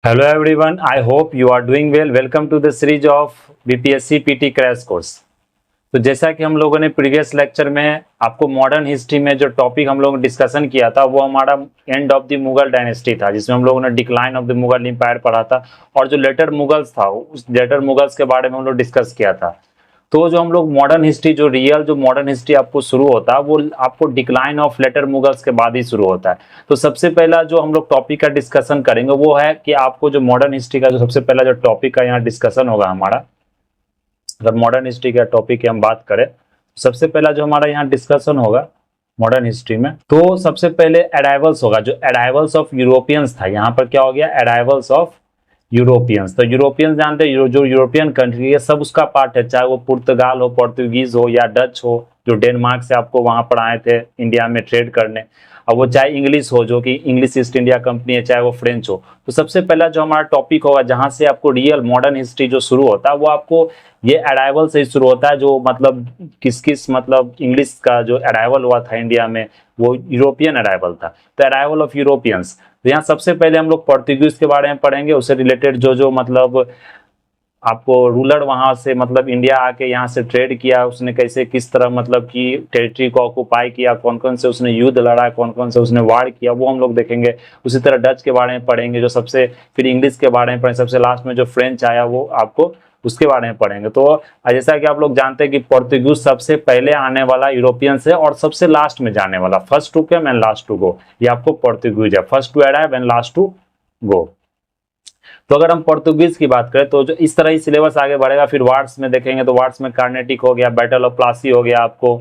Hello everyone, I hope you are doing well. Welcome to the series of BPSC PT crash course. तो जैसा कि हम लोगों ने प्रीवियस लेक्चर में आपको मॉडर्न हिस्ट्री में जो टॉपिक हम लोगों ने डिस्कशन किया था वो हमारा end of the Mughal dynasty था, जिसमें हम लोगों ने decline of the Mughal empire पढ़ा था और जो लेटर मुगल्स था उस लेटर मुगल्स के बारे में हम लोग डिस्कस किया था। तो जो हम लोग मॉडर्न हिस्ट्री जो मॉडर्न हिस्ट्री आपको शुरू होता है वो आपको डिक्लाइन ऑफ लेटर मुगल्स के बाद ही शुरू होता है। तो सबसे पहला जो हम लोग टॉपिक का डिस्कशन करेंगे वो है कि आपको जो मॉडर्न हिस्ट्री का जो सबसे पहला जो टॉपिक का यहाँ डिस्कशन होगा हमारा, अगर मॉडर्न हिस्ट्री का टॉपिक की हम बात करें तो सबसे पहला जो हमारा यहाँ डिस्कशन होगा मॉडर्न हिस्ट्री में, तो सबसे पहले अराइवल्स होगा। जो अराइवल्स ऑफ यूरोपियंस था, यहाँ पर क्या हो गया, अराइवल्स ऑफ यूरोपियंस। तो यूरोपियंस जानते हैं, जो यूरोपियन कंट्री है सब उसका पार्ट है, चाहे वो पुर्तगाल हो, पोर्तुगीज हो या डच हो, जो डेनमार्क से आपको वहां पर आए थे इंडिया में ट्रेड करने, और वो चाहे इंग्लिश हो जो कि इंग्लिश ईस्ट इंडिया कंपनी है, चाहे वो फ्रेंच हो। तो सबसे पहला जो हमारा टॉपिक होगा जहां से आपको रियल मॉडर्न हिस्ट्री जो शुरू होता है वो आपको ये अराइवल से शुरू होता है। जो मतलब किस किस मतलब इंग्लिश का जो अराइवल हुआ था इंडिया में वो यूरोपियन अराइवल था, तो अराइवल ऑफ यूरोपियंस। तो यहाँ सबसे पहले हम लोग पोर्तुगीज के बारे में पढ़ेंगे, उससे रिलेटेड जो मतलब आपको रूलर वहां से मतलब इंडिया आके यहाँ से ट्रेड किया, उसने कैसे किस तरह मतलब कि टेरिटरी को ऑक्युपाई किया, कौन कौन से उसने युद्ध लड़ा, कौन कौन से उसने वार किया, वो हम लोग देखेंगे। उसी तरह डच के बारे में पढ़ेंगे जो सबसे, फिर इंग्लिश के बारे में पढ़ेंगे, सबसे लास्ट में जो फ्रेंच आया वो आपको उसके बारे में पढ़ेंगे। तो जैसा कि आप लोग जानते हैं कि पोर्तुगीज सबसे पहले आने वाला यूरोपियन से और सबसे लास्ट में जाने वाला, first to come and last to go, ये आपको पोर्तुगीज है, first to arrive and last to go. तो अगर हम पोर्तुगीज की बात करें तो जो इस तरह ही सिलेबस आगे बढ़ेगा। फिर वार्ड्स में देखेंगे तो वार्ड्स में कार्नेटिक हो गया, बैटल ऑफ प्लासी हो गया, आपको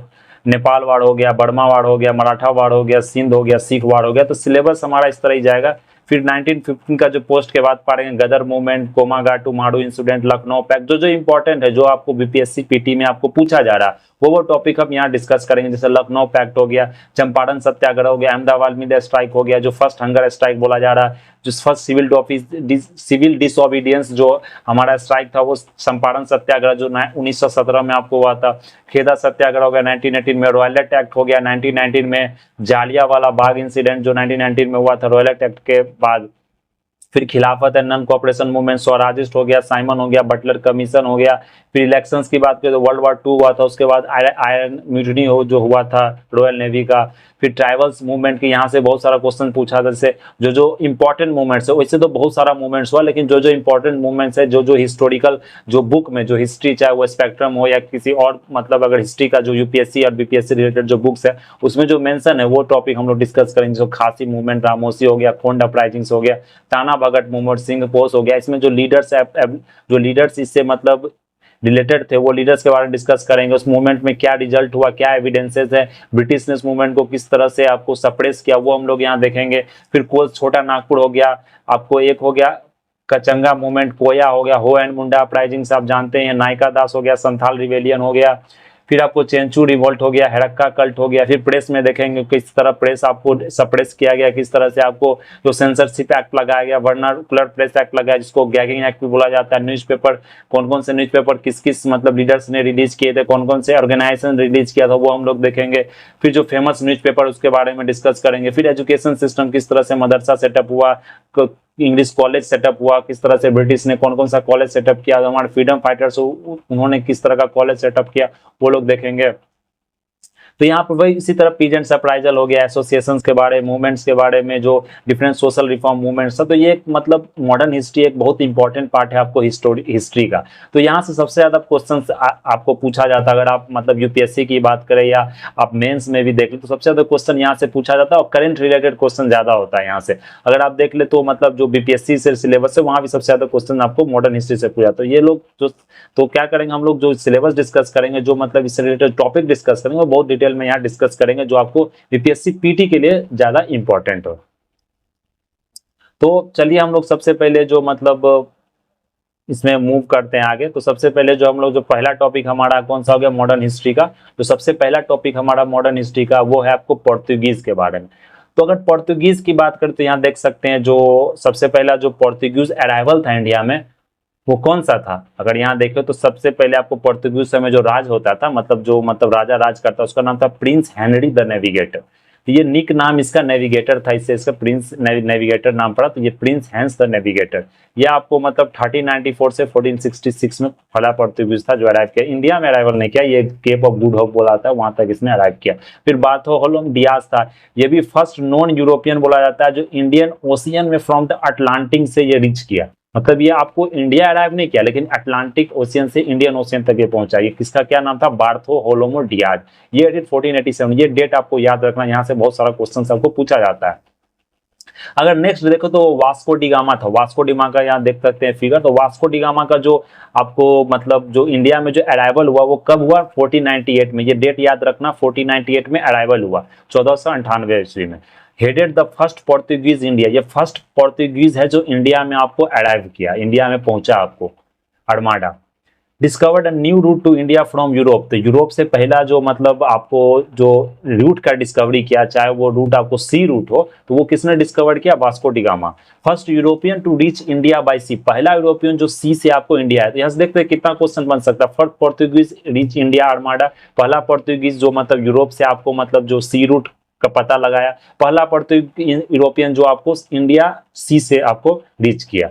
नेपाल वार हो गया, बर्मा वार हो गया, मराठा वार हो गया, सिंध हो गया, सिख वार हो गया। तो सिलेबस हमारा इस तरह ही जाएगा। फिर 1915 का जो पोस्ट के बाद पढ़ेंगे गदर मूवमेंट, कोमागाटू माडू इंसिडेंट, लखनऊ पैक्ट, जो जो इंपॉर्टेंट है, जो आपको बीपीएससी पीटी में आपको पूछा जा रहा है वो टॉपिक हम यहाँ डिस्कस करेंगे। जैसे लखनऊ पैक्ट हो गया, चंपारण सत्याग्रह हो गया, अहमदाबाद में स्ट्राइक हो गया, जो फर्स्ट हंगर स्ट्राइक बोला जा रहा है, जो फर्स्ट सिविल डिसओबीडियंस जो हमारा स्ट्राइक था वो चंपारण सत्याग्रह जो 1917 में आपको हुआ था, खेदा सत्याग्रह हो गया 1918 में, रॉयलेट एक्ट हो गया 1919 में, जालियांवाला बाग इंसिडेंट जो 1919 में हुआ था रॉयलेट एक्ट के बाद, फिर Khilafat and non cooperation movement, Swarajist हो गया, साइमन हो गया, बटलर कमीशन हो गया। फिर इलेक्शंस की बात करें तो वर्ल्ड वार 2 हुआ था, उसके बाद आयरन म्यूटनी हो जो हुआ था रॉयल नेवी का। फिर ट्राइबल्स मूवमेंट की यहाँ से बहुत सारा क्वेश्चन पूछा था, जैसे जो जो इंपॉर्टेंट मूवमेंट्स है, वैसे तो बहुत सारा मूवमेंट्स हुआ लेकिन जो जो इंपॉर्टेंट मूवमेंट्स है, जो जो हिस्टोरिकल जो बुक में जो हिस्ट्री, चाहे वो स्पेक्ट्रम हो या किसी और मतलब अगर हिस्ट्री का जो यूपीएससी और बीपीएससी रिलेटेड जो बुक्स है उसमें जो मेंशन है वो टॉपिक हम लोग डिस्कस करेंगे। जो खासी मूवमेंट, रामोसी हो गया, खोंड अपराइजिंग्स हो गया, ताना भगत मूवमेंट, सिंह पोस्ट हो गया, इसमें जो लीडर्स इससे मतलब रिलेटेड थे वो लीडर्स के बारे में डिस्कस करेंगे। उस मूवमेंट में क्या रिजल्ट हुआ, क्या एविडेंसेस है, ब्रिटिश ने इस मूवमेंट को किस तरह से आपको सप्रेस किया, वो हम लोग यहाँ देखेंगे। फिर कोस छोटा नागपुर हो गया, आपको एक हो गया कचंगा मूवमेंट, कोया हो गया, हो एंड मुंडा अपराइजिंग आप जानते हैं, नायका दास हो गया, संथाल रिवेलियन हो गया, फिर आपको चेंचू रिवोल्ट हो गया, हेरक्का कल्ट हो गया। फिर प्रेस में देखेंगे किस तरह प्रेस आपको सप्रेस किया गया, किस तरह से आपको जो सेंसरशिप एक्ट लगाया गया, वर्नाकुलर प्रेस एक्ट लगाया जिसको गैगिंग एक्ट भी बोला जाता है। न्यूज़पेपर, कौन कौन से न्यूज़पेपर किस किस मतलब लीडर्स ने रिलीज किए थे, कौन कौन से ऑर्गेनाइजेशन रिलीज किया था वो हम लोग देखेंगे। फिर जो फेमस न्यूज़पेपर उसके बारे में डिस्कस करेंगे। फिर एजुकेशन सिस्टम किस तरह से मदरसा सेटअप हुआ, इंग्लिश कॉलेज सेटअप हुआ, किस तरह से ब्रिटिश ने कौन कौन सा कॉलेज सेटअप किया, हमारे फ्रीडम फाइटर्स उन्होंने किस तरह का कॉलेज सेटअप किया वो लोग देखेंगे। तो यहाँ पर वही इसी तरह पीजेंट सरप्राइजल हो गया, एसोसिएशन के बारे, मूवमेंट्स के बारे में, जो डिफरेंट सोशल रिफॉर्म मूवमेंट्स था। तो ये एक मतलब मॉडर्न हिस्ट्री एक बहुत इंपॉर्टेंट पार्ट है आपको हिस्ट्री का। तो यहाँ से सबसे ज्यादा क्वेश्चन आपको पूछा जाता है, अगर आप मतलब यूपीएससी की बात करें या आप मेंस में भी देख ले तो सबसे ज्यादा क्वेश्चन यहाँ से पूछा जाता है और करंट रिलेटेड क्वेश्चन ज्यादा होता है यहाँ से। अगर आप देख ले तो मतलब जो बीपीएससी से सिलेबस है वहां भी सबसे ज्यादा क्वेश्चन आपको मॉडर्न हिस्ट्री से पूछा। तो ये लोग जो, तो क्या करेंगे हम लोग, जो सिलेबस डिस्कस करेंगे, जो मतलब इससे रिलेटेड टॉपिक डिस्कस करेंगे वो बहुत डिटेल में यहाँ डिस्कस करेंगे, जो आपको बीपीएससी पीटी के लिए ज्यादा इंपॉर्टेंट हो। तो चलिए हम लोग सबसे पहले जो मतलब इसमें मूव करते हैं आगे। तो सबसे पहले जो हम लोग जो पहला टॉपिक हमारा कौन सा हो गया, मॉडर्न हिस्ट्री का। तो सबसे पहला टॉपिक हमारा मॉडर्न हिस्ट्री का वो है आपको पोर्तुगीज के बारे में। तो अगर पोर्तुगीज की बात करें तो यहाँ देख सकते हैं जो सबसे पहला जो पोर्तुगीज अराइवल था इंडिया में वो कौन सा था। अगर यहाँ देखें तो सबसे पहले आपको पोर्तुगीज समय जो राज होता था, मतलब जो मतलब राजा राज करता उसका नाम था प्रिंस हेनरी द नेविगेटर। तो ये निक नाम इसका नेविगेटर था, इससे इसका प्रिंस नेविगेटर नाम पड़ा, तो ये प्रिंस हैंस द नेविगेटर। ये आपको मतलब 1394 से 1466 में पहला पोर्तुगीज था जो अराइव किया। इंडिया में अराइवल नहीं किया, ये केप ऑफ गुड होप बोला था, वहां तक इसने अराइव किया। फिर बार्थोलोम डियाज था, ये भी फर्स्ट नॉन यूरोपियन बोला जाता है जो इंडियन ओशियन में फ्रॉम द अटलांटिक से ये रीच किया। मतलब ये आपको इंडिया अराइव नहीं किया, लेकिन अटलांटिक ओशियन से इंडियन ओशियन तक ये पहुंचा। ये किसका क्या नाम था? बार्थोलोमो डियाज। ये 1487, ये डेट आपको याद रखना, यहाँ से बहुत सारा क्वेश्चन आपको पूछा जाता है। अगर नेक्स्ट देखो तो वास्को डिगामा था। वास्को डिगामा का यहाँ देख सकते हैं फिगर। तो वास्को डिगामा का जो आपको मतलब जो इंडिया में जो अराइवल हुआ वो कब हुआ? 1498 में। ये डेट याद रखना, 1498 में अराइवल हुआ, 1498 ईस्वी में। Headed the first Portuguese India, ये फर्स्ट पोर्तुगीज है जो इंडिया में आपको अराइव किया, इंडिया में पहुंचा आपको, armada. Discovered a new route to India from Europe, तो यूरोप से पहला जो मतलब आपको जो रूट का डिस्कवरी किया, चाहे वो रूट आपको सी रूट हो, तो वो किसने डिस्कवर किया? Vasco da Gama. First European to reach India by sea, पहला यूरोपियन जो सी से आपको इंडिया है। तो यहाँ से देखते हैं कितना क्वेश्चन बन सकता है। First Portuguese reach India Armada, पहला पोर्तुगीज जो मतलब यूरोप से आपको मतलब जो सी रूट का पता लगाया, पहला पोर्तुगीज यूरोपियन जो आपको इंडिया सी से आपको रीच किया।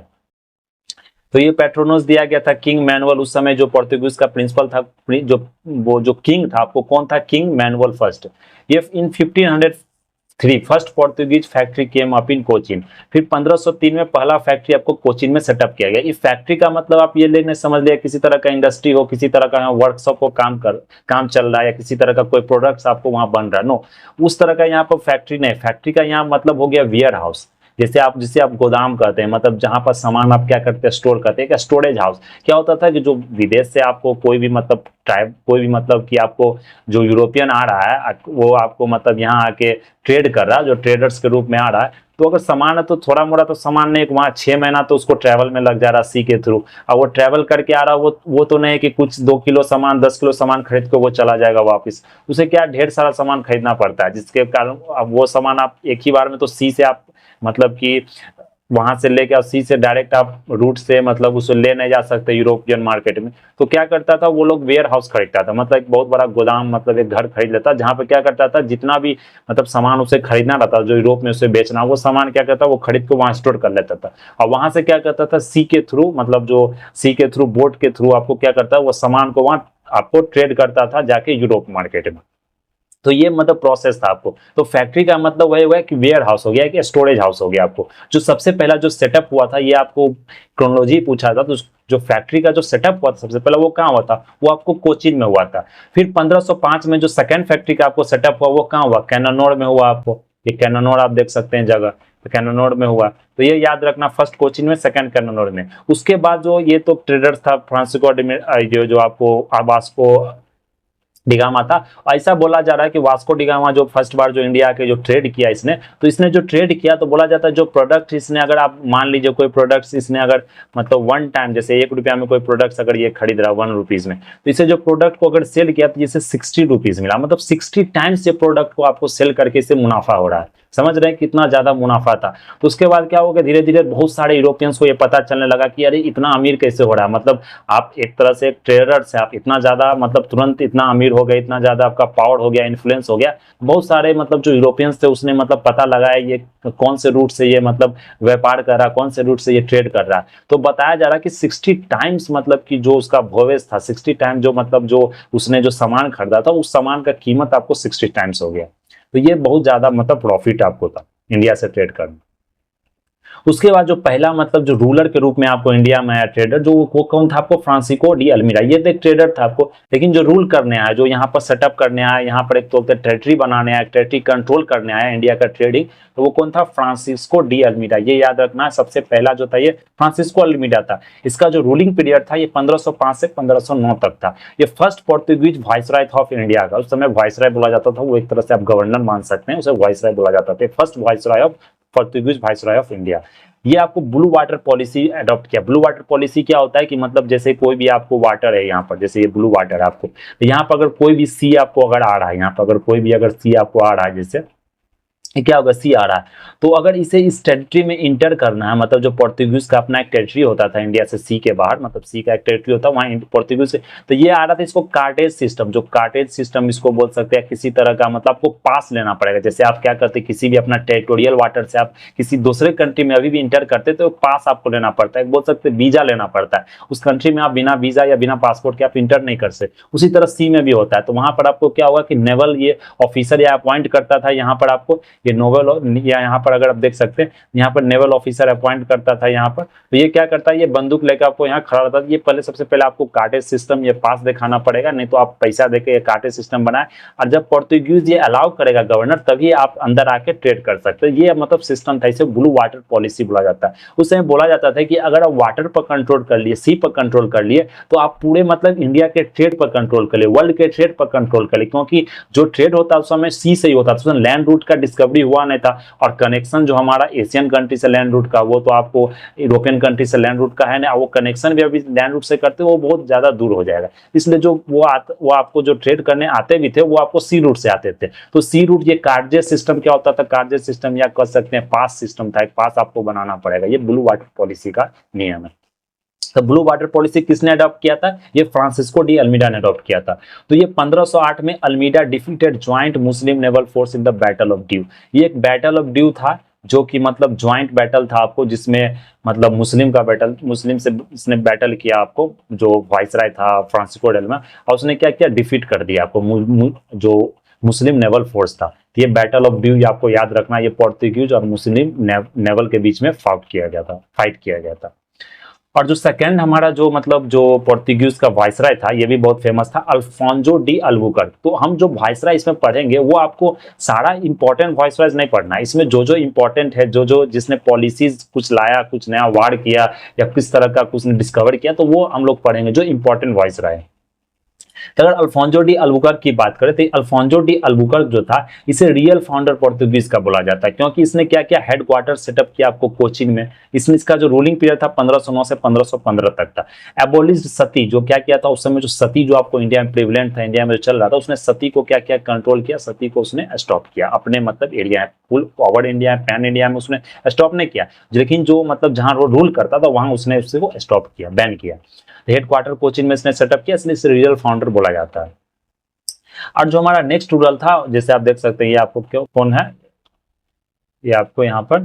तो ये पेट्रोनस दिया गया था किंग मैनुअल, उस समय जो पोर्तुगीज का प्रिंसिपल था, जो किंग था आपको कौन था? King manual first. ये इन 1503 first Portuguese factory came up in Cochin. फिर 1503 में पहला फैक्ट्री आपको कोचीन में सेटअप किया गया। इस फैक्ट्री का मतलब आप ये लेने समझ लिया किसी तरह का इंडस्ट्री हो, किसी तरह का वर्कशॉप हो, काम चल रहा है, या किसी तरह का कोई प्रोडक्ट्स आपको वहां बन रहा है। नो, उस तरह का यहाँ पर फैक्ट्री नहीं। फैक्ट्री का यहाँ मतलब हो गया वेयर हाउस, जिसे आप गोदाम कहते हैं, मतलब जहां पर सामान आप क्या करते हैं? स्टोर करते हैं। क्या स्टोरेज हाउस क्या होता था कि जो विदेश से आपको कोई भी मतलब कि आपको जो यूरोपियन आ रहा है वो आपको मतलब यहाँ आके ट्रेड कर रहा है, जो ट्रेडर्स के रूप में आ रहा है, तो अगर सामान है तो थोड़ा मोड़ा तो सामान नहीं, वहाँ 6 महीना तो उसको ट्रैवल में लग जा रहा सी के थ्रू। अब वो ट्रैवल करके आ रहा है, वो तो नहीं है कि कुछ 2 किलो सामान 10 किलो सामान खरीद के वो चला जाएगा वापस। उसे क्या ढेर सारा सामान खरीदना पड़ता है, जिसके कारण अब वो सामान आप एक ही बार में तो सी से आप मतलब कि वहां से लेके और सी से डायरेक्ट आप रूट से मतलब उसे ले नहीं जा सकते यूरोपियन मार्केट में। तो क्या करता था वो लोग? वेयर हाउस खरीदता था, मतलब एक बहुत बड़ा गोदाम, मतलब एक घर खरीद लेता, जहां पे क्या करता था जितना भी मतलब सामान उसे खरीदना रहता जो यूरोप में उसे बेचना, वो सामान क्या करता वो खरीद के वहां स्टोर कर लेता था। और वहां से क्या करता था सी के थ्रू, मतलब जो सी के थ्रू बोट के थ्रू आपको क्या करता है वो सामान को वहां आपको ट्रेड करता था जाके यूरोप मार्केट में। तो ये मतलब प्रोसेस था आपको। तो फैक्ट्री का मतलब वही हुआ कि वेयर हाउस हो गया कि स्टोरेज हाउस हो गया आपको। जो सबसे पहला जो सेटअप हुआ था, ये आपको क्रोनोलॉजी पूछा था, तो जो फैक्ट्री का जो सेटअप हुआ था सबसे पहला वो कहाँ हुआ था? वो आपको कोचीन में हुआ था। फिर 1505 में जो सेकंड फैक्ट्री का आपको सेटअप हुआ वो कहाँ हुआ? कैनानोर में हुआ आपको। ये कैनानोर आप देख सकते हैं जगह, तो कैनानोर में हुआ। तो ये याद रखना, फर्स्ट कोचीन में, सेकंड कैनानोर में। उसके बाद जो ये तो ट्रेडर्स था फ्रांसिस्को जो आपको वास्को डिगामा था। ऐसा बोला जा रहा है कि वास्को डिगामा जो फर्स्ट बार जो इंडिया के जो ट्रेड किया इसने, तो इसने जो ट्रेड किया तो बोला जाता है जो प्रोडक्ट इसने, अगर आप मान लीजिए कोई प्रोडक्ट्स इसने अगर मतलब वन टाइम, जैसे 1 रुपया में कोई प्रोडक्ट्स अगर ये खरीद रहा 1 रुपीज में, तो इसे जो प्रोडक्ट को अगर सेल किया तो जैसे 60 रुपीज मिला, मतलब 60 टाइम्स ये प्रोडक्ट को आपको सेल करके इसे मुनाफा हो रहा है। समझ रहे हैं कितना ज्यादा मुनाफा था। तो उसके बाद क्या हो गया, धीरे धीरे बहुत सारे यूरोपियंस को ये पता चलने लगा कि अरे इतना अमीर कैसे हो रहा है, मतलब आप एक तरह से एक ट्रेडर से आप इतना ज्यादा मतलब तुरंत इतना अमीर हो गए, इतना ज्यादा आपका पावर हो गया, इन्फ्लुएंस हो गया। बहुत सारे मतलब जो यूरोपियंस थे उसने मतलब पता लगाया ये कौन से रूट से ये मतलब व्यापार कर रहा है, कौन से रूट से ये ट्रेड कर रहा है। तो बताया जा रहा है कि 60 टाइम्स मतलब कि जो उसका भोवेस था, 60 टाइम जो मतलब जो उसने जो सामान खरीदा था उस सामान का कीमत आपको 60 टाइम्स हो गया। तो ये बहुत ज्यादा मतलब प्रॉफिट आपको था इंडिया से ट्रेड करना। उसके बाद जो पहला मतलब जो रूलर के रूप में आपको इंडिया में आया ट्रेडर, जो वो कौन था आपको? Francisco de almirah. ये तो एक ट्रेडर था आपको, लेकिन जो रूल करने आया, जो यहाँ पर सेटअप करने आया, यहाँ पर एक तो टेरिटरी बनाने आया, टेरिटरी कंट्रोल करने आया इंडिया का ट्रेडिंग, तो वो कौन था? Francisco de almirah. ये याद रखना, सबसे पहला जो था ये फ्रांसिस्को अल्मीरा था। इसका जो रूलिंग पीरियड था ये 1505 से 1509 तक था। ये फर्स्ट पोर्तुगीज वाइसराय था ऑफ इंडिया का। उस समय वाइसराय बोला जाता था, वो एक तरह से आप गवर्नर मान सकते हैं, उसे वाइसराय बोला जाता था। First viceroy of Portuguese viceroy of India. ये आपको ब्लू वाटर पॉलिसी अडॉप्ट किया। ब्लू वाटर पॉलिसी क्या होता है कि मतलब जैसे कोई भी आपको वाटर है यहाँ पर, जैसे ये ब्लू वाटर आपको, तो यहाँ पर अगर कोई भी सी आपको अगर आ रहा है, यहाँ पर अगर कोई भी अगर सी आपको आ रहा है, जैसे ये क्या होगा, सी आ रहा है। तो अगर इसे इस टेरिटरी में इंटर करना है, मतलब जो पोर्तुगीज का अपना एक टेरिटरी होता था इंडिया से सी के बाहर, मतलब सी का एक टेरिटरी होता है वहाँ पोर्तुगीज से, तो ये आ रहा था। इसको कार्टेज सिस्टम, जो कार्टेज सिस्टम इसको बोल सकते हैं, किसी तरह का मतलब आपको पास लेना पड़ेगा। जैसे आप क्या करते, किसी भी अपना टेरिटोरियल वाटर से आप किसी दूसरे कंट्री में अभी भी इंटर करते तो पास आपको लेना पड़ता है, बोल सकते वीजा लेना पड़ता है। उस कंट्री में आप बिना वीजा या बिना पासपोर्ट के आप इंटर नहीं कर सकते। उसी तरह सी में भी होता है। तो वहां पर आपको क्या होगा कि नेवल ये ऑफिसर या अपॉइंट करता था यहाँ पर आपको, ये नोवल, या यहाँ पर अगर आप देख सकते हैं यहाँ पर नेवल ऑफिसर अपॉइंट करता था यहाँ पर। तो ये क्या करता है, ये बंदूक लेकर आपको यहाँ खड़ा रहता है। ये पहले सबसे पहले आपको कार्टेज सिस्टम ये पास दिखाना पड़ेगा, नहीं तो आप पैसा देके ये कार्टेज सिस्टम बनाए। और जब पोर्तुगीज ये अलाउ करेगा गवर्नर, तभी आप अंदर आके ट्रेड कर सकते हैं। ये मतलब सिस्टम था, इसे ब्लू वाटर पॉलिसी बोला जाता है। उस समय बोला जाता था कि अगर आप वाटर पर कंट्रोल कर लिए, सी पर कंट्रोल कर लिए, तो आप पूरे मतलब इंडिया के ट्रेड पर कंट्रोल कर लिए, वर्ल्ड के ट्रेड पर कंट्रोल कर लिए। क्योंकि जो ट्रेड होता है उस समय सी से ही होता था, उसमें लैंड रूट का डिस्कवरी हुआ नहीं था। और कनेक्शन जो हमारा एशियन कंट्री से लैंड रूट का, वो तो आपको यूरोपियन कंट्री से लैंड रूट का है ना, वो कनेक्शन भी अभी लैंड रूट से करते वो बहुत ज्यादा दूर हो जाएगा। इसलिए जो वो आपको जो ट्रेड करने आते भी थे वो आपको सी रूट से आते थे। तो सी रूट, ये कार्जेस सिस्टम क्या होता था, कार्जेस सिस्टम या कह सकते हैं पास सिस्टम था, एक पास आपको बनाना पड़ेगा। ये ब्लू वाटर पॉलिसी का नियम है। तो ब्लू वाटर पॉलिसी किसने अडॉप्ट किया था, ये फ्रांसिस्को डी अल्मीडा ने अडॉप्ट किया था। तो ये 1508 में Almeida defeated joint Muslim naval force in the battle of due. ये एक बैटल ऑफ ड्यू था, जो कि मतलब ज्वाइंट बैटल था आपको, जिसमें मतलब मुस्लिम का बैटल, मुस्लिम से इसने बैटल किया आपको, जो वाइसराय था फ्रांसिस्को डेल्मा, और उसने क्या किया, डिफीट कर दिया आपको जो मुस्लिम नेवल फोर्स था। ये बैटल ऑफ ड्यू आपको याद रखना, ये पोर्तुगीज और मुस्लिम नेवल के बीच में फाइट किया गया था। और जो सेकंड हमारा जो मतलब जो पोर्तुगीज का वाइसराय था, ये भी बहुत फेमस था, अल्फोंसो डी अल्बुकर्क। तो हम जो वाइसराय इसमें पढ़ेंगे वो आपको सारा इंपॉर्टेंट वाइसराय नहीं पढ़ना, इसमें जो जो इंपॉर्टेंट है, जो जो जिसने पॉलिसीज कुछ लाया, कुछ नया वार किया, या किस तरह का कुछ ने डिस्कवर किया, तो वो हम लोग पढ़ेंगे जो इंपॉर्टेंट वाइसराय है। तो अगर अल्फोंसो डी अल्बुकर्क की बात करें, तो अल्फोंसो डी अल्बुकर्क जो था, इसे रियल फाउंडर पोर्तुगीज का बोला जाता है, क्योंकि इसने क्या किया, हेडक्वार्टर सेटअप किया आपको कोचीन में। इसमें इसका जो रूलिंग पीरियड था 1509 से 1515 तक था। एबोलिश सती, जो क्या किया था उस समय, जो सती जो आपको इंडिया में प्रिवलेंट था, इंडिया में जो चल रहा था, उसने सती को क्या किया, कंट्रोल किया, सती को उसने स्टॉप किया अपने मतलब एरिया है, फुल फॉरवर्ड इंडिया है, पैन इंडिया में उसने स्टॉप नहीं किया, लेकिन जो मतलब जहां वो रूल करता था वहां उसने उससे वो स्टॉप किया, बैन किया। हेडक्वार्टर कोचीन में इसने सेटअप किया, इसलिए इसे रियल फाउंडर बोला जाता है। और जो हमारा नेक्स्ट रूरल था, जैसे आप देख सकते हैं, ये आपको क्यों कौन है, ये आपको यहाँ पर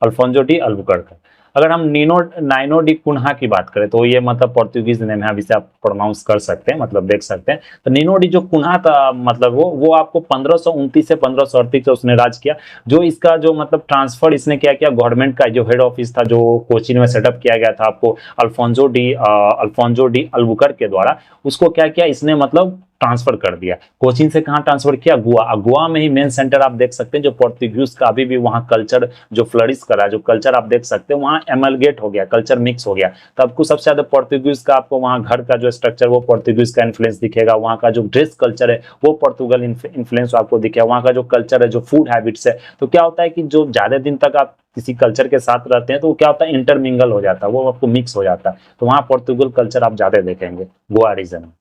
अल्फोंसो डी अल्बुकर्क है। अगर हम नाइनो डी कुन्हा की बात करें, तो ये मतलब पोर्तुगीज नेम है, अभी से आप प्रोनाउंस कर सकते हैं, मतलब देख सकते हैं। तो नीनो डी जो कुन्हा था, मतलब वो आपको 1529 से 1538 उसने राज किया। जो इसका जो मतलब ट्रांसफर इसने क्या किया, गवर्नमेंट का जो हेड ऑफिस था, जो कोचीन में सेटअप किया गया था आपको अल्फोंसो डी अल्बुकर्क के द्वारा, उसको क्या किया इसने, मतलब ट्रांसफर कर दिया। कोचीन से कहां ट्रांसफर किया, गोवा में ही मेन सेंटर आप देख सकते हैं, जो पोर्तुगीज का अभी भी वहां कल्चर जो फ्लरिश करा, जो कल्चर आप देख सकते हैं वहां एमलगेट हो गया, कल्चर मिक्स हो गया। तो आपको सबसे ज्यादा पोर्तुगीज का आपको वहां घर का जो स्ट्रक्चर वो पोर्तुगीज का इन्फ्लुएंस दिखेगा, वहां का जो ड्रेस कल्चर है वो पोर्तुगल इन्फ्लुएंस आपको दिखेगा, वहां का जो कल्चर है, जो फूड हैबिट्स है। तो क्या होता है कि जो ज्यादा दिन तक आप किसी कल्चर के साथ रहते हैं, तो क्या होता है, इंटरमिंगल हो जाता है, वो आपको मिक्स हो जाता है। तो वहां पोर्तुगल कल्चर आप ज्यादा देखेंगे गोवा रीजन में।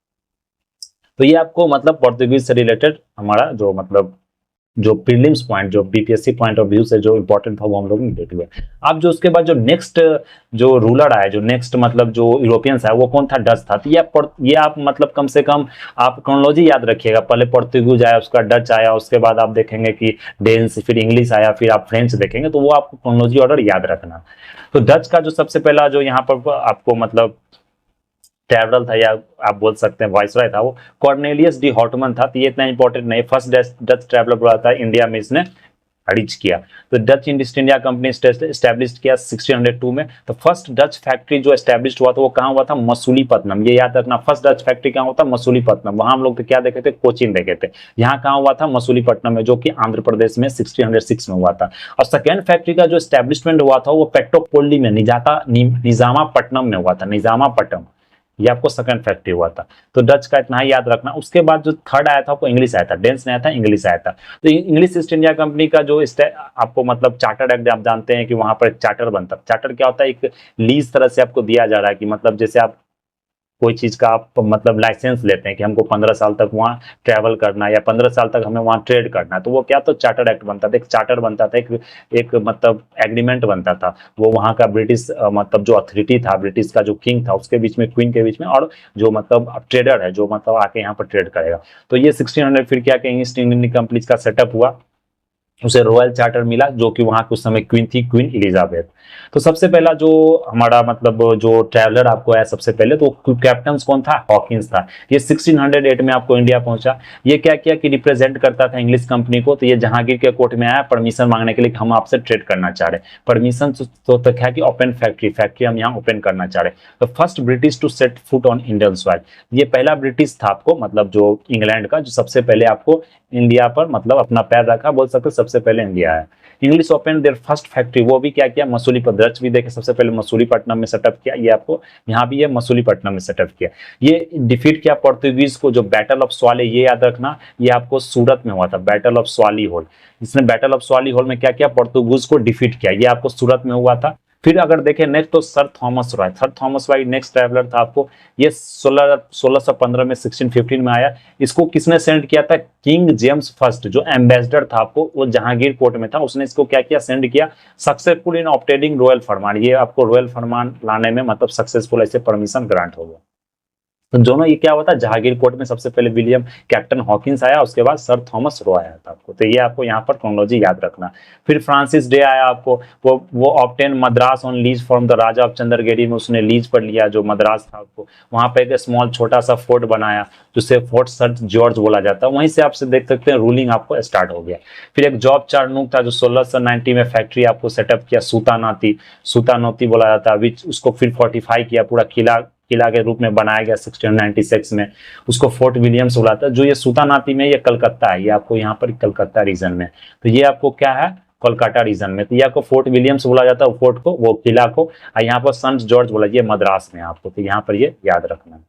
तो ये आपको मतलब पोर्तुगीज से रिलेटेड हमारा जो मतलब जो प्रीलिम्स पॉइंट, जो बीपीएससी पॉइंट ऑफ व्यू से जो इंपॉर्टेंट था वो हम लोग ने देख लिया। अब जो उसके बाद जो नेक्स्ट जो रूलर आया, जो नेक्स्ट मतलब जो यूरोपियंस है, वो कौन था, डच था। तो ये आप मतलब कम से कम आप क्रोनोलॉजी याद रखिएगा, पहले पोर्तुगीज आया, उसका डच आया, उसके बाद आप देखेंगे कि डेंस, फिर इंग्लिश आया, फिर आप फ्रेंच देखेंगे, तो वो आपको क्रोनोलॉजी ऑर्डर याद रखना। तो डच का जो सबसे पहला जो यहाँ पर आपको मतलब ट्रैवलर था, या आप बोल सकते हैं वाइसराय था, वो कॉर्नेलियस डी हॉटमन था। तो ये इतना इंपॉर्टेंट नहीं, फर्स्ट डच ट्रैवलर हुआ था इंडिया में, इसने रीच किया। तो Dutch east India company establish किया 1602 में। तो फर्स्ट डच फैक्ट्री जो स्टैब्लिश हुआ था वो कहाँ हुआ था, मसूलीपट्टनम। ये याद रखना, फर्स्ट डच फैक्ट्री कहाँ होता, मसूलीपट्टनम। वहां हम लोग तो क्या देखे थे, कोचीन देखे थे। यहाँ कहाँ हुआ था, मसूलीपट्टनम में, जो कि आंध्र प्रदेश में 1606 में हुआ था। और सेकेंड फैक्ट्री का जो स्टैब्लिशमेंट हुआ था वो पेट्रोपोली में, निजामापट्टनम में हुआ था, निजामापट्टनम। ये आपको सेकंड फैक्ट्री हुआ था। तो डच का इतना ही याद रखना। उसके बाद जो थर्ड आया था वो इंग्लिश आया था, डेंस नहीं आया था, इंग्लिश आया था। तो इंग्लिश ईस्ट इंडिया कंपनी का जो आपको मतलब चार्टर एक्ट, आप जानते हैं कि वहां पर एक चार्टर बनता है। चार्टर क्या होता है, एक लीज तरह से आपको दिया जा रहा है, कि मतलब जैसे आप कोई चीज़ का आप मतलब लाइसेंस लेते हैं कि हमको 15 साल तक वहाँ ट्रैवल करना है या 15 साल तक हमें वहाँ ट्रेड करना है, तो वो क्या, तो चार्टर एक्ट बनता था, एक चार्टर बनता था, एक मतलब एग्रीमेंट बनता था। वो वहाँ का ब्रिटिश मतलब जो अथॉरिटी था, ब्रिटिश का जो किंग था उसके बीच में, क्वीन के बीच में, और जो मतलब ट्रेडर है जो मतलब आके यहाँ पर ट्रेड करेगा। तो ये 1600 फिर क्या कि ईस्ट इंडियन कंपनीज का सेटअप हुआ, उसे रॉयल चार्टर मिला, जो कि वहां कुछ समय क्वीन थी, क्वीन इलिजाबेथ। तो सबसे पहला जो हमारा मतलब जो ट्रैवलर आपको आया सबसे पहले, तो कैप्टन कौन था, हॉकिंस था। ये 1608 में आपको इंडिया पहुंचा। ये क्या किया कि रिप्रेजेंट करता था इंग्लिश कंपनी को। तो ये जहांगीर के कोर्ट में आया परमिशन मांगने के लिए कि हम आपसे ट्रेड करना चाह रहे। परमिशन तो क्या कि ओपन फैक्ट्री हम यहाँ ओपन करना चाह रहे। तो first British to set foot on Indian soil, ये पहला ब्रिटिश था आपको मतलब जो इंग्लैंड का, जो सबसे पहले आपको इंडिया पर मतलब अपना पैर रखा, बोल सकते सबसे पहले इंडिया है। English open there first factory, वो भी क्या किया, डच भी देखे सबसे पहले मसूलीपट्टनम में सेटअप किया। ये आपको यहाँ भी ये मसूलीपट्टनम में सेटअप किया। ये डिफीट किया पोर्तुगीज को, जो बैटल ऑफ स्वाले, ये याद रखना, ये आपको सूरत में हुआ था, बैटल ऑफ स्वाली होल। इसने बैटल ऑफ स्वाली होल में क्या किया, पोर्तुगीज को डिफीट किया। ये आपको सूरत में हुआ था। फिर अगर देखें नेक्स्ट, तो sir Thomas Roy, next traveller था आपको। ये 1615 में 1615 में आया। इसको किसने सेंड किया था, किंग जेम्स फर्स्ट, जो एम्बेसडर था आपको, वो जहांगीर कोर्ट में था, उसने इसको क्या किया, सेंड किया। सक्सेसफुल इन ऑब्टेनिंग रॉयल फरमान, ये आपको रॉयल फरमान लाने में मतलब सक्सेसफुल ऐसे परमिशन ग्रांट हो गया। तो दोनों ये क्या हुआ था, जहांगीर कोर्ट में सबसे पहले विलियम कैप्टन हॉकिंस आया, उसके बाद सर थॉमस रॉय आया था आपको। तो ये आपको यहाँ पर क्रोनोलॉजी याद रखना। फिर फ्रांसिस डे आया आपको, वो obtain Madras on lease from the Raja of Chandragiri में, उसने लीज पर लिया जो मद्रास था आपको। वहां पे एक स्मॉल छोटा सा फोर्ट बनाया, जिसे फोर्ट सर जॉर्ज बोला जाता है। वहीं से आपसे देख सकते हैं रूलिंग आपको स्टार्ट हो गया। फिर एक जॉब चार्नूक था, जो 1690 में फैक्ट्री आपको सेटअप किया, सूतानोती बोला जाता है, विच उसको फिर फोर्टिफाई किया, पूरा किला के रूप में बनाया गया 1696 में। उसको फोर्ट विलियम्स बोला था। जो ये सूतानाती में, ये कलकत्ता है, ये आपको यहाँ पर कलकत्ता रीजन में, तो ये आपको क्या है, कोलकाता रीजन में। तो ये आपको फोर्ट विलियम्स बोला जाता है फोर्ट को, वो किला को। और यहाँ पर संत जॉर्ज बोला, ये मद्रास में आपको। तो यहाँ पर ये याद रखना।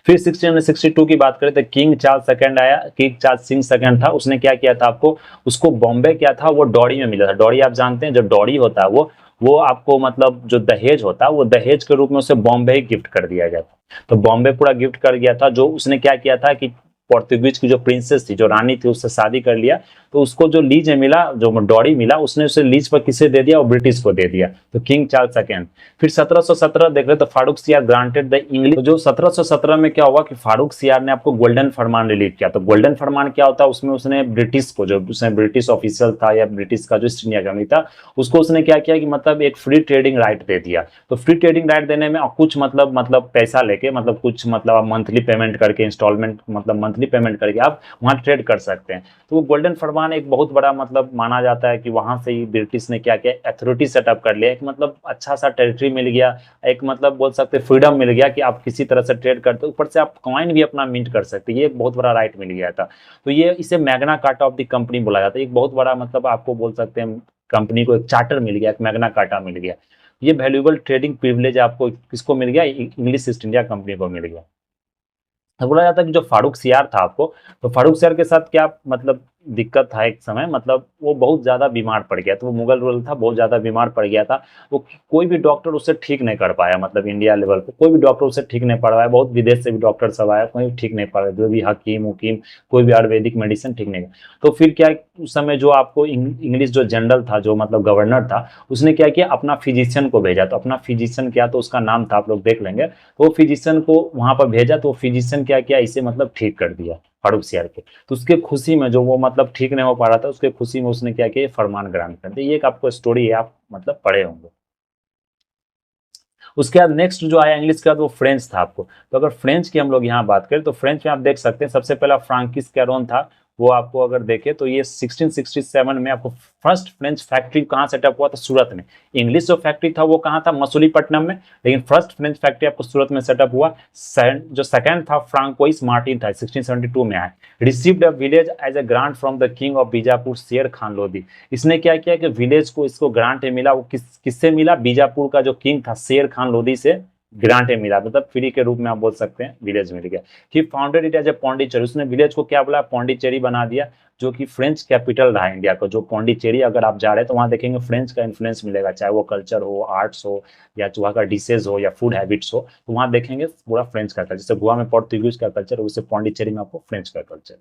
फिर 1662 की बात करें तो किंग चार्ल्स सेकंड आया, किंग चार्ल्स सिंह सेकंड था। उसने क्या किया था आपको, उसको बॉम्बे क्या था, वो डॉरी में मिला था। डॉरी आप जानते हैं, जो डॉरी होता है वो आपको मतलब जो दहेज होता है, वो दहेज के रूप में उसे बॉम्बे ही गिफ्ट कर दिया गया था। तो बॉम्बे पूरा गिफ्ट कर गया था। जो उसने क्या किया था कि पोर्तुगीज की जो प्रिंसेस थी, जो रानी थी, उससे शादी कर लिया। तो उसको जो लीज मिला, जो डॉरी मिला, उसने उसे लीज पर किसे दे दिया, वो ब्रिटिश को दे दिया। तो किंग चार्ल्स सेकंड। फिर 1717 देख रहे तो फारूक सियार ग्रांटेड द इंग्लिश। तो जो 1717 में क्या हुआ कि फारूक सियार ने आपको गोल्डन फरमान रिलीज किया। तो गोल्डन फरमान क्या होता है, उसमें उसने ब्रिटिश को, जो उसने ब्रिटिश ऑफिशियल था या ब्रिटिश का जो ईस्ट इंडिया कंपनी था, उसको उसने क्या किया कि मतलब एक फ्री ट्रेडिंग राइट दे दिया। तो फ्री ट्रेडिंग राइट देने में कुछ मतलब पैसा लेके, मतलब कुछ मतलब मंथली पेमेंट करके, इंस्टॉलमेंट मतलब मंथली पेमेंट करके आप वहां ट्रेड कर सकते हैं। तो वो गोल्डन फरमान एक बहुत बड़ा मतलब माना जाता है कि वहां से ही ब्रिटिश ने क्या किया, अथॉरिटी सेटअप कर लिया। एक मतलब अच्छा सा टेरिटरी मिल गया, एक मतलब बोल सकते फ्रीडम मिल गया कि आप किसी तरह से ट्रेड करते हो, ऊपर से आप कॉइन भी अपना मिंट कर सकते हैं। ये एक बहुत बड़ा राइट मिल गया था। तो ये इसे Magna carta of the company बोला जाता है। एक बहुत बड़ा मतलब आपको बोल सकते हैं कंपनी को एक चार्टर मिल गया, एक मैग्ना कार्टा मिल गया। ये वैल्यूएबल ट्रेडिंग प्रिविलेज आपको किसको मिल गया, इंग्लिश ईस्ट इंडिया कंपनी को मिल गया। तो बोला जाता है कि जो फारूक सियार था आपको, तो फारूक सियार के साथ क्या मतलब दिक्कत था एक समय, मतलब वो बहुत ज्यादा बीमार पड़ गया। तो वो मुगल रूल था, बहुत ज्यादा बीमार पड़ गया था। वो कोई भी डॉक्टर उससे ठीक नहीं कर पाया, मतलब इंडिया लेवल पे कोई भी डॉक्टर उससे ठीक नहीं पड़ पाया। बहुत विदेश से भी डॉक्टर सब आया, कोई ठीक नहीं पड़ रहा, जो भी हकीम उकीम, कोई भी आयुर्वेदिक मेडिसिन ठीक नहीं। तो फिर क्या, उस समय जो आपको इंग्लिश जो जनरल था, जो मतलब गवर्नर था, उसने क्या किया, अपना फिजिशियन को भेजा। तो अपना फिजिशियन क्या, तो उसका नाम था, आप लोग देख लेंगे। तो वो फिजिशियन को वहां पर भेजा, तो फिजिशियन क्या किया, इसे मतलब ठीक कर दिया फारूक सियार के। तो उसके खुशी में, जो वो मतलब ठीक नहीं हो पा रहा था, उसके खुशी में उसने क्या किया, फरमान ग्रांट कर दिया। ये एक आपको स्टोरी है, आप मतलब पढ़े होंगे। उसके बाद नेक्स्ट जो आया इंग्लिश के बाद, वो फ्रेंच था आपको। तो अगर फ्रेंच की हम लोग यहाँ बात करें, तो फ्रेंच में आप देख सकते हैं सबसे पहला फ्रांकिस कैरोन था। वो आपको अगर देखें तो ये 1667 में आपको फर्स्ट फ्रेंच फैक्ट्री कहाँ सेटअप हुआ था, सूरत में। इंग्लिश जो फैक्ट्री था वो कहाँ था, मसूलीपट्टनम में, लेकिन फर्स्ट फ्रेंच फैक्ट्री आपको सूरत में सेटअप हुआ। जो सेकंड था फ्रांकोइस मार्टिन था, 1672 में आया। Received a village as a grant from the king of Bijapur Sher Khan Lodhi. इसने क्या किया कि विलेज को इसको ग्रांट मिला, वो किससे मिला, बीजापुर का जो किंग था शेर खान लोधी से ग्रांटे मिला, मतलब फ्री के रूप में आप बोल सकते हैं, विलेज मिल गया। He founded it as a Pondicherry, उसने विलेज को क्या बोला, पौंडीचेरी बना दिया, जो कि फ्रेंच कैपिटल रहा इंडिया का। जो पौंडीचेरी अगर आप जा रहे हैं तो वहाँ देखेंगे फ्रेंच का इन्फ्लुएंस मिलेगा, चाहे वो कल्चर हो, आर्ट्स हो, या वहाँ का डिशेज हो, या फूड हैबिट्स हो, तो वहाँ देखेंगे पूरा फ्रेंच का कल्चर। जैसे गोवा में पोर्तुगीज का कल्चर, वैसे पौंडीचेरी में आपको फ्रेंच का कल्चर।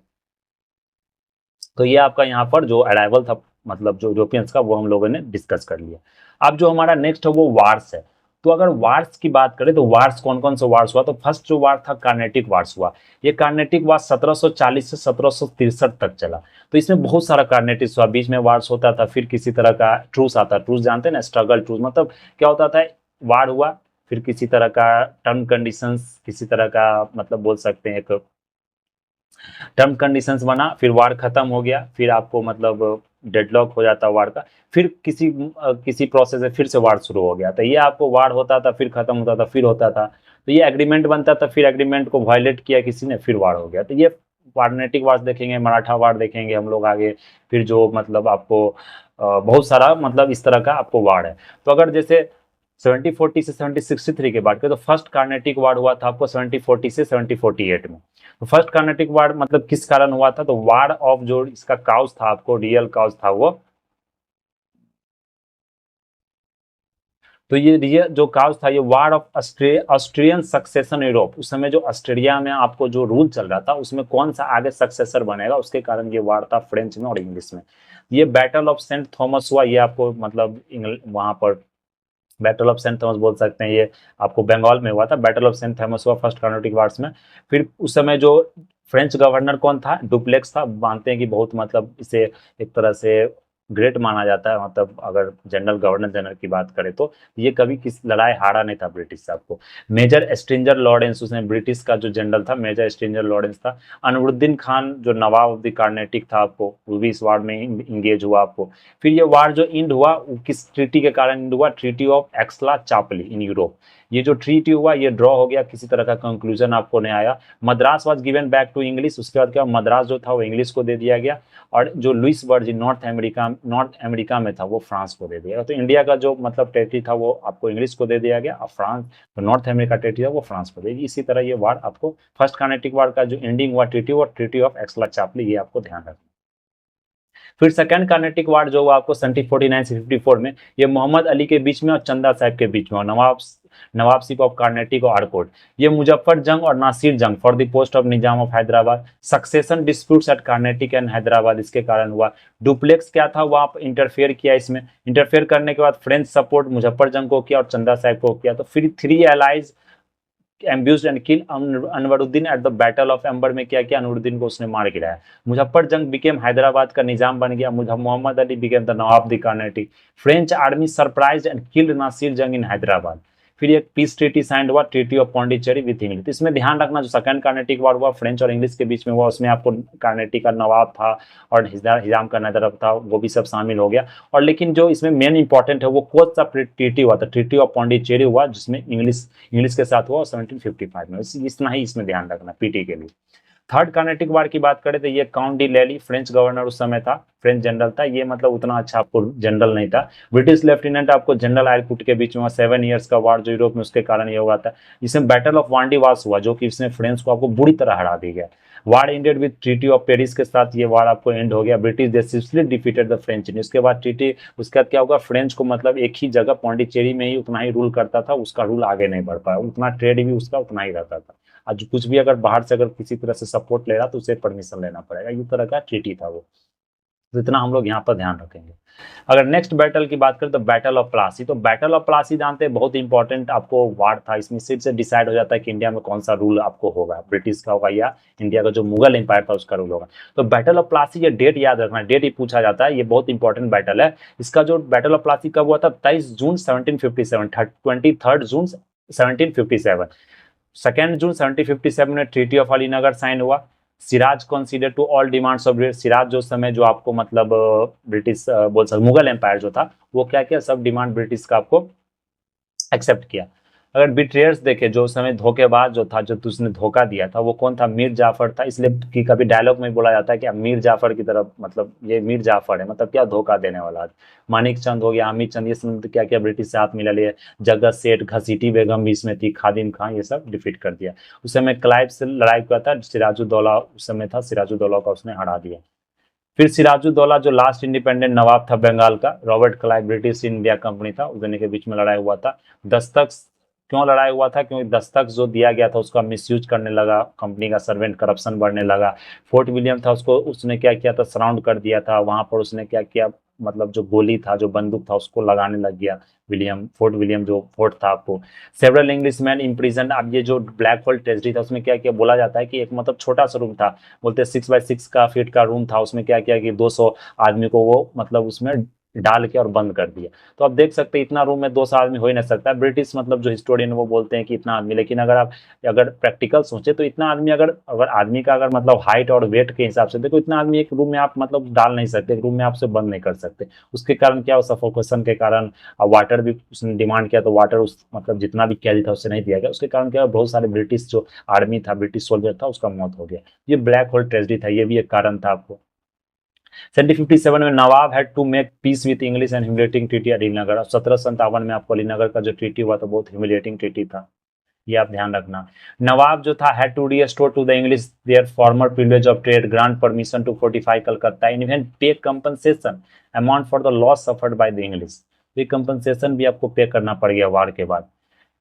तो ये आपका यहाँ पर जो अराइवल था, मतलब जो यूरोपियंस का, वो हम लोगों ने डिस्कस कर लिया। अब जो हमारा नेक्स्ट है वो वार्स है। तो अगर वार्स की बात करें तो वार्स कौन कौन सा वार्स हुआ, तो फर्स्ट जो वार था कार्नेटिक वार्स हुआ। ये कार्नेटिक वार 1740 से 1763 तक चला। तो इसमें बहुत सारा कार्नेटिक्स हुआ, बीच में वार्स होता था, फिर किसी तरह का ट्रूस आता, ट्रूस जानते हैं ना, स्ट्रगल ट्रूस, मतलब क्या होता था, वार हुआ, फिर किसी तरह का टर्म कंडीशंस, किसी तरह का मतलब बोल सकते हैं एक टर्म कंडीशंस बना, फिर वार खत्म हो गया, फिर आपको मतलब डेडलॉक हो जाता वार का, फिर किसी प्रोसेस से फिर से वार शुरू हो गया। तो ये आपको वार होता था, फिर खत्म होता था, फिर होता था, तो ये एग्रीमेंट बनता था, फिर एग्रीमेंट को वायलेट किया किसी ने, फिर वार हो गया। तो ये वार्नेटिक वार देखेंगे, मराठा वार देखेंगे हम लोग आगे, फिर जो मतलब आपको बहुत सारा मतलब इस तरह का आपको वार है। तो अगर जैसे 1740 से 1763 की बात करें तो फर्स्ट कार्नेटिक वार हुआ था आपको 1740 से 1748 में। तो फर्स्ट कार्नेटिक वार मतलब किस कारण हुआ था, तो वार ऑफ जो इसका काउज था, आपको रियल काउज था वो, तो ये रियल जो काउज था, ये war of Austrian succession Europe. उस समय जो ऑस्ट्रेलिया में आपको जो रूल चल रहा था, उसमें कौन सा आगे सक्सेसर बनेगा, उसके कारण ये वार था फ्रेंच में और इंग्लिश में। ये बैटल ऑफ सेंट थॉमस हुआ, ये आपको मतलब वहां पर बैटल ऑफ सेंट थॉमस बोल सकते हैं, ये आपको बंगाल में हुआ था। बैटल ऑफ सेंट थॉमस हुआ फर्स्ट कार्नेटिक वार्स में। फिर उस समय जो फ्रेंच गवर्नर कौन था, डुप्लेक्स था। मानते हैं कि बहुत मतलब इसे एक तरह से ग्रेट माना जाता है, मतलब अगर जनरल गवर्नर जनरल की बात करें तो ये कभी किस लड़ाई हारा नहीं था ब्रिटिश से आपको। मेजर स्ट्रेंजर लॉरेंस, उसने ब्रिटिश का जो जनरल था मेजर स्ट्रेंजर लॉरेंस था। अनवरुद्दीन खान जो नवाब ऑफ द कार्नेटिक था, आपको वो भी इस वार में इंगेज हुआ आपको। फिर ये वार जो इंड हुआ वो किस ट्रीटी के कारण इंड हुआ, treaty of Aix la Chapelle in Europe. ये जो ट्रीटी हुआ ये ड्रॉ हो गया, किसी तरह का कंक्लूजन आपको नहीं आया। Madras was given back to English, उसके बाद क्या मद्रास जो था वो इंग्लिश को दे दिया गया, और जो लुइस वर्जिन नॉर्थ अमेरिका में था वो फ्रांस को दे दिया गया। तो इंडिया का जो मतलब टेरिटरी था वो आपको इंग्लिश को दे दिया गया, और फ्रांस जो नॉर्थ अमेरिका टेरिटरी था वो फ्रांस को दे दिया। इसी तरह ये वार आपको फर्स्ट कार्नेटिक वार का जो एंडिंग हुआ ट्रीटी हुआ, ट्रीटी ऑफ एक्सला चापली, ये आपको ध्यान रखना। फिर सेकंड कार्नेटिक वार जो हुआ आपको 1749 से 54 में, ये मोहम्मद अली के बीच में और चंदा साहब के बीच में, और नवाबशिप ऑफ कार्नेटिक और आरकोट। ये मुजफ्फर जंग और Nasir Jang for the post of Nizam of Hyderabad, succession disputes at Carnatic and Hyderabad, इसके कारण हुआ। डुप्लेक्स क्या था, वो आप इंटरफेयर किया, इसमें इंटरफेयर करने के बाद फ्रेंच सपोर्ट मुजफ्फर जंग को किया और चंदा साहब को किया। तो फिर three allies एम्ब्यूज and kill Anwaruddin at the battle of amber में क्या किया, अनवरुद्दीन को उसने मार गिराया। मुजफ्फर जंग बिकेम हैदराबाद का निजाम बन गया, Mohammed Ali became the Nawab the Carnatic. French army surprise and killed Nasir Jung in Hyderabad. फिर एक पीस ट्रीटी साइन हुआ, treaty of Pondicherry with English. तो इसमें ध्यान रखना जो सेकंड कार्नेटिक वार हुआ फ्रेंच और इंग्लिश के बीच में हुआ, उसमें आपको कार्नेटिक का नवाब था और हिजाम का नजरब था, वो भी सब शामिल हो गया। और लेकिन जो इसमें मेन इंपॉर्टेंट है वो कौन सा ट्रीटी हुआ था, ट्रीटी ऑफ पौंडीचेरी हुआ, जिसमें इंग्लिश के साथ हुआ 1755 में। इतना ही इसमें ध्यान रखना पीटी के लिए। थर्ड कार्नेटिक वार की बात करें तो ये काउंट डी लैली फ्रेंच गवर्नर उस समय था, फ्रेंच जनरल था। ये मतलब उतना अच्छा आपको जनरल नहीं था। ब्रिटिश लेफ्टिनेंट आपको जनरल आयरकुट के बीच में 7 ईयर्स का वार जो यूरोप में, उसके कारण ये हुआ था। इसमें बैटल ऑफ वांडी वास हुआ, जो कि इसने फ्रेंच को आपको बुरी तरह हरा दी गया। War ended with treaty of Paris के साथ ये वार आपको एंड हो गया। British decisively defeated the French. उसके बाद ट्रीटी, उसके बाद क्या होगा, फ्रेंच को मतलब एक ही जगह पौंडीचेरी में ही उतना ही रूल करता था, उसका रूल आगे नहीं बढ़ पाया, उतना ट्रेड भी उसका उतना ही रहता था। आज कुछ भी अगर बाहर से अगर किसी तरह से सपोर्ट ले रहा तो उसे परमिशन लेना पड़ेगा, इस तरह का ट्रीटी था वो। तो इतना हम लोग यहाँ पर ध्यान रखेंगे। अगर नेक्स्ट बैटल की बात करें तो बैटल ऑफ प्लासी। तो बैटल ऑफ प्लासी जानते हैं बहुत इंपॉर्टेंट आपको वार था। इसमें सिर्फ से डिसाइड हो जाता है कि इंडिया में कौन सा रूल आपको होगा, ब्रिटिश का होगा या इंडिया का जो मुगल एम्पायर था उसका रूल होगा। तो बैटल ऑफ प्लासी, ये डेट याद रखना, डेट ही पूछा जाता है, ये बहुत इंपॉर्टेंट बैटल है। इसका जो बैटल ऑफ प्लासी कब हुआ था, 23 जून 1757, 23 जून 1757। 2 जून 1757 में ट्रीटी ऑफ अलीनगर साइन हुआ। Siraj consider to all demands of Siraj, जो समय जो आपको मतलब ब्रिटिश बोल सकते मुगल एम्पायर जो था, वो क्या किया, सब डिमांड ब्रिटिश का आपको एक्सेप्ट किया। अगर बिट्रेयर्स देखे, जो उस समय धोखेबाज जो था, जो उसने धोखा दिया था, वो कौन था? मीर जाफर था। इसलिए कि कभी डायलॉग में बोला जाता है कि अब मीर जाफर की तरफ, मतलब ये मीर जाफर है, मतलब क्या धोखा देने वाला आदमी। मानिक चंद हो गया, हामिद चंद, ये सब क्या क्या ब्रिटिश से हाथ मिला लिया। जगत सेठ, घसीटी बेगम भी इसमें थी, खादिम खान, ये सब डिफीट कर दिया। उस समय क्लाइव से लड़ाई हुआ था, सिराजुद्दौला उस समय था, सिराजुद्दौला का उसने हरा दिया। फिर सिराजुद्दौला जो लास्ट इंडिपेंडेंट नवाब था बंगाल का, Robert Clive, British India company था, उस दोनों के बीच में लड़ाई हुआ था। दस्तक क्यों लड़ाई हुआ था? क्योंकि दस्तक जो दिया गया था उसका मिसयूज करने लगा कंपनी का सर्वेंट, करप्शन बढ़ने लगा। फोर्ट विलियम था, उसको उसने क्या किया था? सराउंड कर दिया था। वहां पर उसने क्या किया, मतलब जो गोली था, जो बंदूक था, उसको लगाने लग गया। विलियम, फोर्ट विलियम जो फोर्ट था आपको। Several English man imprison. अब ये जो ब्लैक होल ट्रेजरी था, उसमें क्या किया, बोला जाता है कि एक मतलब छोटा सा रूम था, बोलते 6 बाय 6 का फीट का रूम था। उसमें क्या किया कि 200 आदमी को वो मतलब उसमें डाल के और बंद कर दिया। तो आप देख सकते हैं इतना रूम में 200 आदमी हो ही नहीं सकता। ब्रिटिश मतलब जो हिस्टोरियन वो बोलते हैं कि इतना आदमी, लेकिन अगर आप अगर प्रैक्टिकल सोचे तो इतना आदमी, अगर अगर आदमी का अगर मतलब हाइट और वेट के हिसाब से देखो, इतना आदमी एक रूम में आप मतलब डाल नहीं सकते, एक रूम में आपसे बंद नहीं कर सकते। उसके कारण क्या, सफोकेशन के कारण। वाटर भी उसने डिमांड किया तो वाटर उस मतलब जितना भी कैदी था उससे नहीं दिया गया। उसके कारण क्या, बहुत सारे ब्रिटिश जो आर्मी था, ब्रिटिश सोल्जर था, उसका मौत हो गया। ये ब्लैक होल ट्रेजडी था, ये भी एक कारण था आपको। 1757 में nawab had to make peace with English and humiliating treaty Alinagar. 1757 में आपको अलीनगर का जो ट्रीटी हुआ था बहुत ह्यूमिलेटिंग ट्रीटी था, ये आप ध्यान रखना। नवाब जो था had to restore to the English their former privilege of trade, grant permission to fortify Calcutta, and even pay compensation amount for the loss suffered by the English. ये कंपनसेशन भी आपको पे करना पड़ गया वार के बाद।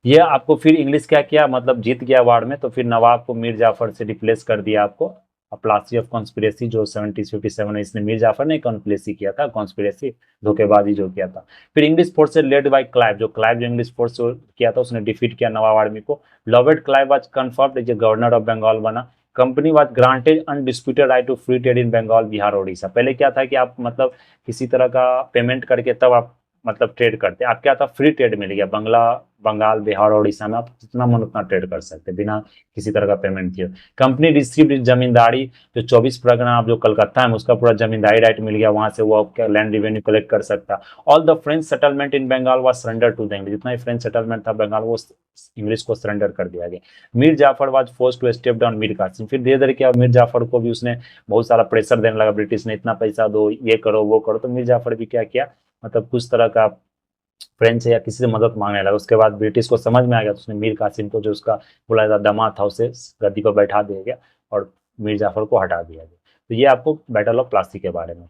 ये आपको फिर इंग्लिश क्या किया, मतलब जीत गया वार में, तो फिर नवाब को मीर जाफर से रिप्लेस कर दिया आपको। प्लासी ऑफ कॉन्स्पिरेसी जो 1757 में इसने मीर जाफर ने कॉन्स्पिरेसी किया था, कॉन्स्पिरेसी धोखेबाजी जो किया था। फिर इंग्लिश फोर्स से लेड बाय क्लाइव, जो क्लाइव जो इंग्लिश फोर्स किया था, उसने डिफीट किया नवाब आर्मी को। Lord Clive was confirmed as governor of Bengal बना। Company was granted undisputed right to free trade in Bengal, Bihar, Odisha. पहले क्या था कि आप मतलब किसी तरह का पेमेंट करके तब आप मतलब ट्रेड करते, आप क्या था, फ्री ट्रेड मिल गया। बंगाल, बिहार और उड़ीसा में आप जितना मन उतना ट्रेड कर सकते बिना किसी तरह का पेमेंट किए। कंपनी रिसीव्ड जमींदारी, जो 24 परगना आप जो कलकत्ता में, उसका पूरा जमींदारी राइट मिल गया, वहां से वो आपका लैंड रेवेन्यू कलेक्ट कर सकता। All the French settlement in Bengal was surrender to the English. जितना ही फ्रेंच सेटलमेंट था बंगाल, वो इंग्लिश को सरेंडर कर दिया गया। Mir Jafar was force to step down Mir Kasim. फिर धीरे धीरे क्या, मीर जाफर को भी उसने बहुत सारा प्रेशर देने लगा, ब्रिटिश ने इतना पैसा दो, ये करो वो करो। तो मीर जाफर भी क्या किया, मतलब कुछ तरह का फ्रेंच से या किसी से मदद मांगने लगा। उसके बाद ब्रिटिश को समझ में आ गया, तो उसने मीर कासिम को, जो उसका बुलाया था दामाद था, उसे गद्दी पर बैठा दिया गया और मीर जाफर को हटा दिया गया। तो ये आपको बैटल ऑफ प्लासी के बारे में।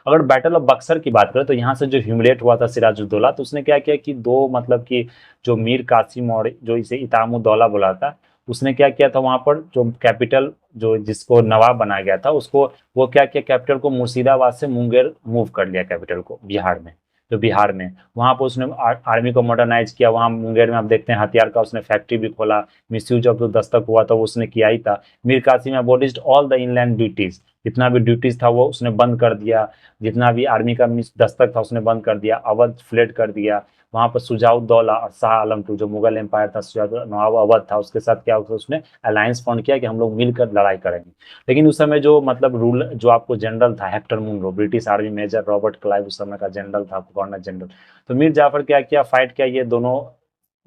अगर बैटल ऑफ बक्सर की बात करें तो यहाँ से जो ह्यूमिलेट हुआ था सिराजुद्दौला, तो उसने क्या किया कि दो मतलब कि जो मीर कासिम और जो इसे इतामुद्दौला बुला था, उसने क्या किया था, वहां पर जो कैपिटल जो जिसको नवाब बनाया गया था उसको, वो क्या किया, कैपिटल को मुर्शिदाबाद से मुंगेर मूव कर लिया, कैपिटल को बिहार में। जो बिहार में वहां पर उसने आर्मी को मॉडर्नाइज किया। वहां मुंगेर में आप देखते हैं हथियार का उसने फैक्ट्री भी खोला। मिसयूज ऑफ जो दस्तक हुआ था वो उसने किया ही था। Mir Kasim abolished all the inland duties, जितना भी ड्यूटीज था वो उसने बंद कर दिया। जितना भी आर्मी का दस्तक था उसने बंद कर दिया। अवध फ्लेट कर दिया। वहां पर सुजाउद्दौला और शाह आलम टू, जो मुगल एम्पायर था, नवाब अवध था, उसके साथ क्या उसने अलायंस फॉर्म किया कि हम लोग मिलकर लड़ाई करेंगे। लेकिन उस समय जो मतलब रूल जो आपको जनरल था Hector Munro, British army major Robert Clive उस समय का जनरल था, गवर्नर जनरल। तो मीर जाफर क्या किया, फाइट किया, ये दोनों।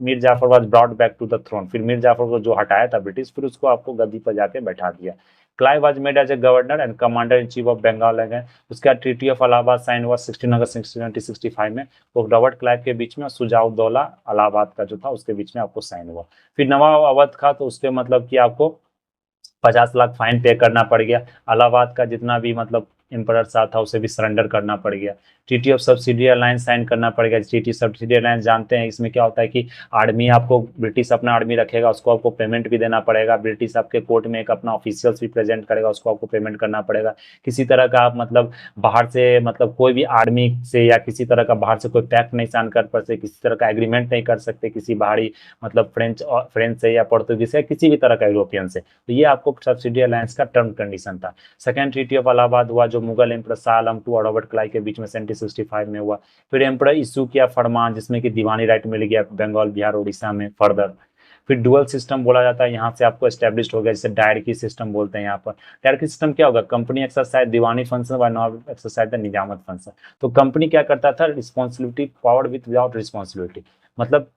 Mir Jafar was brought back to the throne. फिर मीर जाफर को जो हटाया था ब्रिटिश, फिर उसको आपको गद्दी पर जाके बैठा दिया। Clive was made as a governor and commander in chief of Bengal again. उसके बाद ट्रीटी ऑफ इलाहाबाद साइन हुआ 16 अगस्त 1765 में। वो रॉबर्ट क्लाइव के बीच में, सुजाउद्दौला इलाहाबाद का जो था उसके बीच में आपको साइन हुआ। फिर नवाब अवध का, तो उसके मतलब कि आपको 50 लाख फाइन पे करना पड़ गया। इलाहाबाद का जितना भी मतलब एम्परर साथ था उसे भी सरेंडर करना पड़ गया। Treaty of subsidy alliance sign करना पड़ेगा। ट्रीटी सब्सिडी अलायंस जानते हैं, इसमें क्या होता है कि आर्मी आपको, ब्रिटिश अपना आर्मी रखेगा, उसको आपको पेमेंट भी देना पड़ेगा। ब्रिटिश आपके कोर्ट में एक अपना ऑफिशियल्स भी प्रेजेंट करेगा, उसको आपको पेमेंट करना पड़ेगा। किसी तरह का आप मतलब बाहर से मतलब कोई भी आर्मी से या किसी तरह का बाहर से कोई पैक्ट नहीं साइन कर सकते, किसी तरह का एग्रीमेंट नहीं कर सकते किसी बाहरी मतलब फ्रेंच से या पोर्तुगीज से, किसी भी तरह का यूरोपियन से। तो ये आपको सब्सिडी अलायंस का टर्म कंडीशन था। सेकेंड ट्रीटी ऑफ इलाहाबाद हुआ, जो मुगल एम्पर शाह आलम टू और रॉबर्ट क्लाइव के बीच में 1765 में हुआ। फिर एम्पर इशू किया फरमान, जिसमें कि दीवानी राइट मिल गया बंगाल, बिहार, उड़ीसा में फर्दर। फिर डुअल सिस्टम बोला जाता है, यहाँ से आपको एस्टेब्लिश हो गया, जिसे डायरकी सिस्टम बोलते हैं। यहाँ पर डायरकी सिस्टम क्या होगा, कंपनी एक्सरसाइज दीवानी फंक्शन व non exercise the Nizamat function. तो कंपनी क्या करता था, responsibility power with without responsibility, मतलब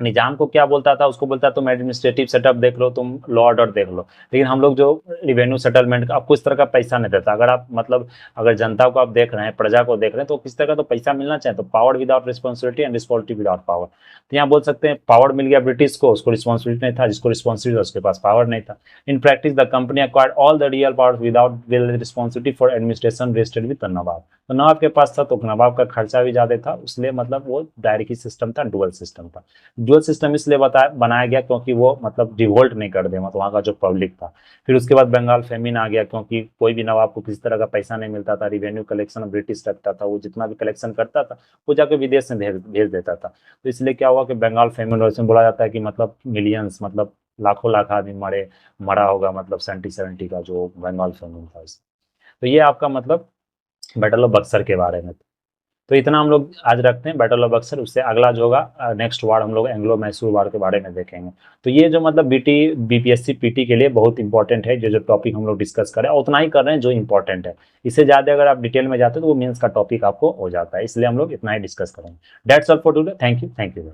निजाम को क्या बोलता था, उसको बोलता तुम एडमिनिस्ट्रेटिव सेटअप देख लो, तुम लॉ ऑर्डर देख लो। लेकिन हम लोग जो रिवेन्यू सेटलमेंट का, आपको इस तरह का पैसा नहीं देता। अगर आप मतलब अगर जनता को आप देख रहे हैं, प्रजा को देख रहे हैं, तो किस तरह का तो पैसा मिलना चाहिए। तो power without responsibility and responsibility without power. तो यहाँ बोल सकते हैं पावर मिल गया ब्रिटिश को, उसको रिस्पॉन्सिबिलिटी नहीं था, जिसको रिस्पॉन्सिबिलिटी उसके पास पावर नहीं था। In practice the company acquired all the real power without responsibility for administration vested with the nawab. तो नवाब के पास था तो नवाब का खर्चा भी ज्यादा था, इसलिए मतलब वो डायरेक्ट सिस्टम था, डुअल सिस्टम था। डुअल सिस्टम इसलिए बनाया गया क्योंकि वो मतलब रिवोल्ट नहीं कर दे, मतलब वहाँ का जो पब्लिक था। फिर उसके बाद बंगाल फेमिन आ गया, क्योंकि कोई भी नवाब को किसी तरह का पैसा नहीं मिलता था, रिवेन्यू कलेक्शन ब्रिटिश रखता था, वो जितना भी कलेक्शन करता था वो जाके विदेश में भेज देता था। तो इसलिए क्या हुआ कि बंगाल फेमिन, वैसे बोला जाता है कि मतलब मिलियंस, मतलब लाखों लाख आदमी मरा होगा, मतलब 70 का जो बंगाल फेमिन था। तो ये आपका मतलब बैटल ऑफ बक्सर के बारे में। तो इतना हम लोग आज रखते हैं बैटल ऑफ बक्सर। उससे अगला जो होगा नेक्स्ट वार, हम लोग एंग्लो मैसूर वार के बारे में देखेंगे। तो ये जो मतलब बीपीएससी पीटी के लिए बहुत इंपॉर्टेंट है, जो टॉपिक हम लोग डिस्कस करें, उतना ही कर रहे हैं जो इंपॉर्टेंट है। इससे ज़्यादा अगर आप डिटेल में जाते हैं तो वो मेंस का टॉपिक आपको हो जाता है, इसलिए हम लोग इतना ही डिस्कस करेंगे। That's all for today. Thank you.